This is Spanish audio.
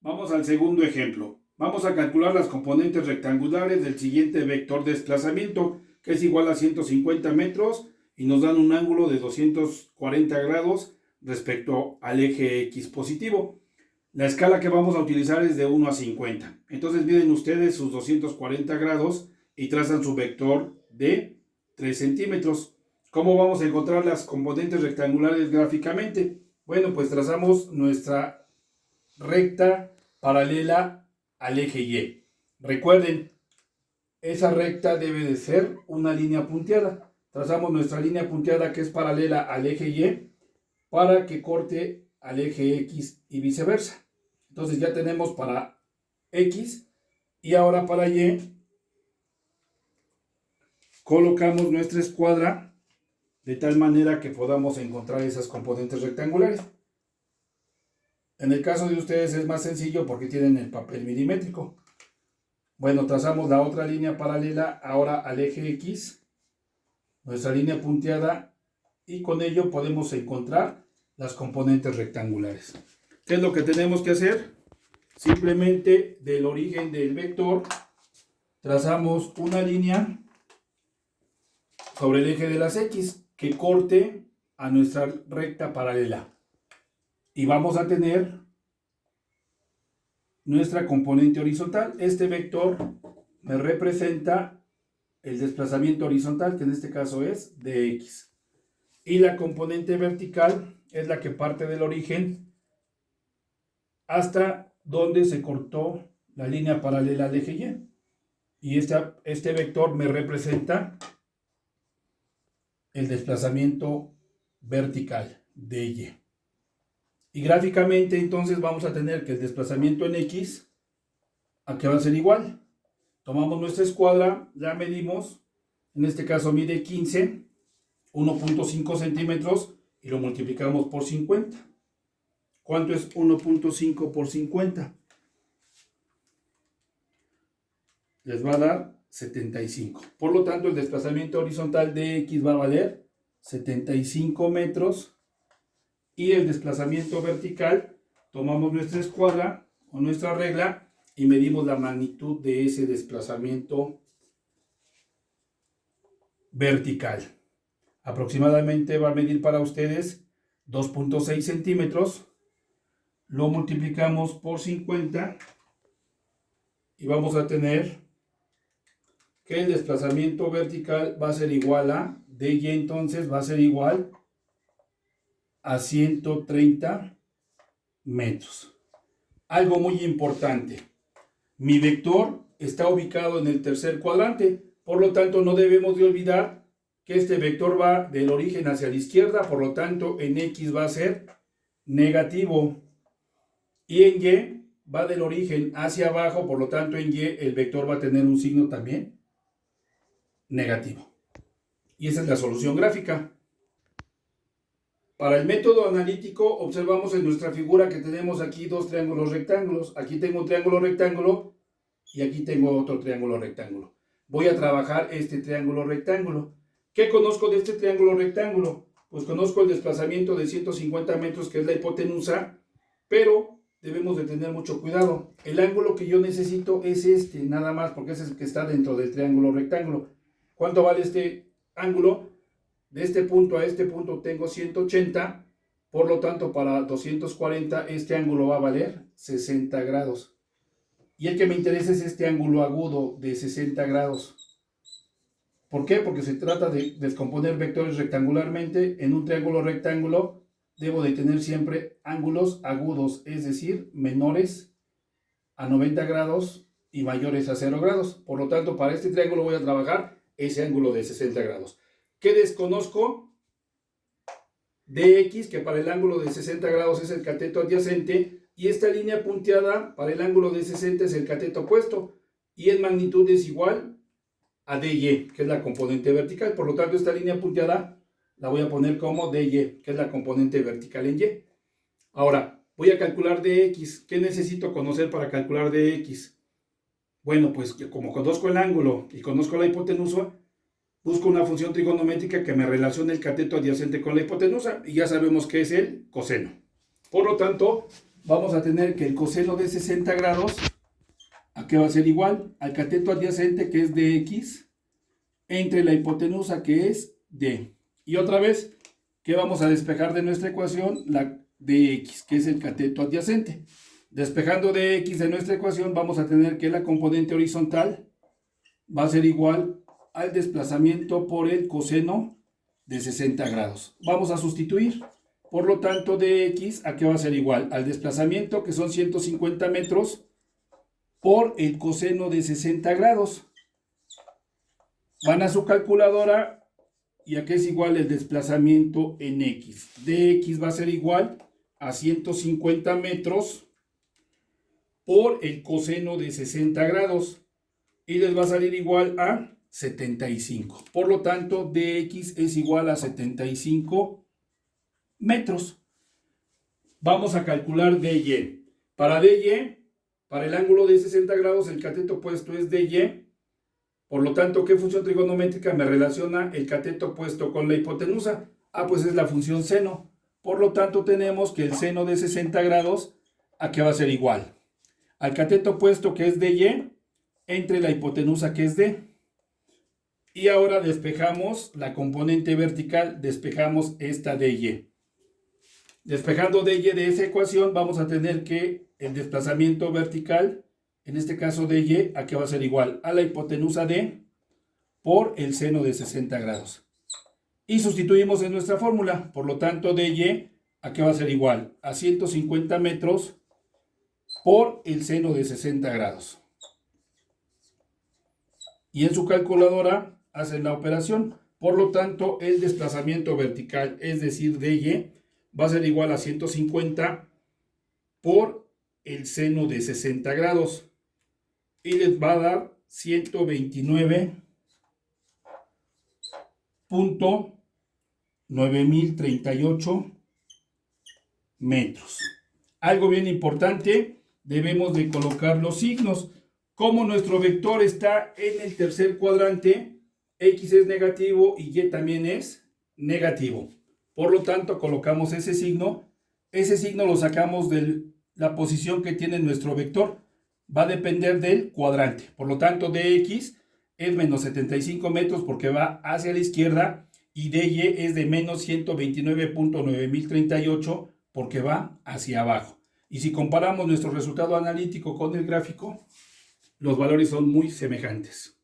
Vamos al segundo ejemplo. Vamos a calcular las componentes rectangulares del siguiente vector de desplazamiento, que es igual a 150 metros y nos dan un ángulo de 240 grados respecto al eje X positivo. La escala que vamos a utilizar es de 1 a 50. Entonces miden ustedes sus 240 grados y trazan su vector de 3 centímetros. ¿Cómo vamos a encontrar las componentes rectangulares gráficamente? Bueno, pues trazamos nuestra recta paralela al eje Y. Recuerden, esa recta debe de ser una línea punteada. Trazamos nuestra línea punteada que es paralela al eje Y para que corte al eje X y viceversa. Entonces ya tenemos para X y ahora para Y colocamos nuestra escuadra de tal manera que podamos encontrar esas componentes rectangulares. En el caso de ustedes es más sencillo porque tienen el papel milimétrico. Bueno, trazamos la otra línea paralela ahora al eje X, nuestra línea punteada, y con ello podemos encontrar las componentes rectangulares. ¿Qué es lo que tenemos que hacer? Simplemente del origen del vector trazamos una línea sobre el eje de las X que corte a nuestra recta paralela. Y vamos a tener nuestra componente horizontal. Este vector me representa el desplazamiento horizontal, que en este caso es dx. Y la componente vertical es la que parte del origen hasta donde se cortó la línea paralela al eje Y. Y este vector me representa el desplazamiento vertical de Y. Y gráficamente entonces vamos a tener que el desplazamiento en X, aquí va a ser igual. Tomamos nuestra escuadra, la medimos, en este caso mide 15, 1.5 centímetros y lo multiplicamos por 50. ¿Cuánto es 1.5 por 50? Les va a dar 75. Por lo tanto, el desplazamiento horizontal de X va a valer 75 metros. Y el desplazamiento vertical, tomamos nuestra escuadra o nuestra regla y medimos la magnitud de ese desplazamiento vertical. Aproximadamente va a medir para ustedes 2.6 centímetros. Lo multiplicamos por 50 y vamos a tener que el desplazamiento vertical va a ser igual a dy, entonces va a ser igual a 130 metros. Algo muy importante, mi vector está ubicado en el tercer cuadrante, por lo tanto no debemos de olvidar que este vector va del origen hacia la izquierda, por lo tanto en X va a ser negativo y en Y va del origen hacia abajo, por lo tanto en Y el vector va a tener un signo también negativo. Y esa es la solución gráfica. Para el método analítico observamos en nuestra figura que tenemos aquí dos triángulos rectángulos. Aquí tengo un triángulo rectángulo y aquí tengo otro triángulo rectángulo. Voy a trabajar este triángulo rectángulo. ¿Qué conozco de este triángulo rectángulo? Pues conozco el desplazamiento de 150 metros, que es la hipotenusa, pero debemos de tener mucho cuidado. El ángulo que yo necesito es este, nada más, porque es el que está dentro del triángulo rectángulo. ¿Cuánto vale este ángulo? De este punto a este punto tengo 180, por lo tanto para 240 este ángulo va a valer 60 grados. Y el que me interesa es este ángulo agudo de 60 grados. ¿Por qué? Porque se trata de descomponer vectores rectangularmente. En un triángulo rectángulo debo de tener siempre ángulos agudos, es decir, menores a 90 grados y mayores a 0 grados. Por lo tanto, para este triángulo voy a trabajar ese ángulo de 60 grados. ¿Qué desconozco? Dx, que para el ángulo de 60 grados es el cateto adyacente, y esta línea punteada para el ángulo de 60 es el cateto opuesto, y en magnitud es igual a dy, que es la componente vertical. Por lo tanto, esta línea punteada la voy a poner como dy, que es la componente vertical en y. Ahora, voy a calcular dx. ¿Qué necesito conocer para calcular dx? Bueno, pues como conozco el ángulo y conozco la hipotenusa, busco una función trigonométrica que me relacione el cateto adyacente con la hipotenusa y ya sabemos que es el coseno. Por lo tanto, vamos a tener que el coseno de 60 grados, ¿a qué va a ser igual? Al cateto adyacente, que es dx, entre la hipotenusa, que es d. Y otra vez, ¿qué vamos a despejar de nuestra ecuación? La dx, que es el cateto adyacente. Despejando dx de nuestra ecuación, vamos a tener que la componente horizontal va a ser igual al desplazamiento por el coseno de 60 grados. Vamos a sustituir. Por lo tanto, dx, ¿a qué va a ser igual? Al desplazamiento, que son 150 metros, por el coseno de 60 grados. Van a su calculadora y a qué es igual el desplazamiento en x. Dx va a ser igual a 150 metros por el coseno de 60 grados. Y les va a salir igual a 75. Por lo tanto, dx es igual a 75 metros. Vamos a calcular dy. Para dy, para el ángulo de 60 grados, el cateto opuesto es dy. Por lo tanto, ¿qué función trigonométrica me relaciona el cateto opuesto con la hipotenusa? Pues es la función seno. Por lo tanto, tenemos que el seno de 60 grados, ¿a qué va a ser igual? Al cateto opuesto, que es dy, entre la hipotenusa, que es d. Y ahora despejamos la componente vertical, despejamos esta dy. Despejando dy de esa ecuación, vamos a tener que el desplazamiento vertical, en este caso dy, ¿a qué va a ser igual? A la hipotenusa d por el seno de 60 grados. Y sustituimos en nuestra fórmula. Por lo tanto, dy, ¿a qué va a ser igual? A 150 metros por el seno de 60 grados. Y en su calculadora hacen la operación. Por lo tanto, el desplazamiento vertical, es decir, dy, va a ser igual a 150 por el seno de 60 grados. Y les va a dar 129.9038 metros. Algo bien importante, debemos de colocar los signos. Como nuestro vector está en el tercer cuadrante, x es negativo y y también es negativo. Por lo tanto, colocamos ese signo. Ese signo lo sacamos de la posición que tiene nuestro vector. Va a depender del cuadrante. Por lo tanto, dx es menos 75 metros porque va hacia la izquierda y dy es de menos 129.9038 porque va hacia abajo. Y si comparamos nuestro resultado analítico con el gráfico, los valores son muy semejantes.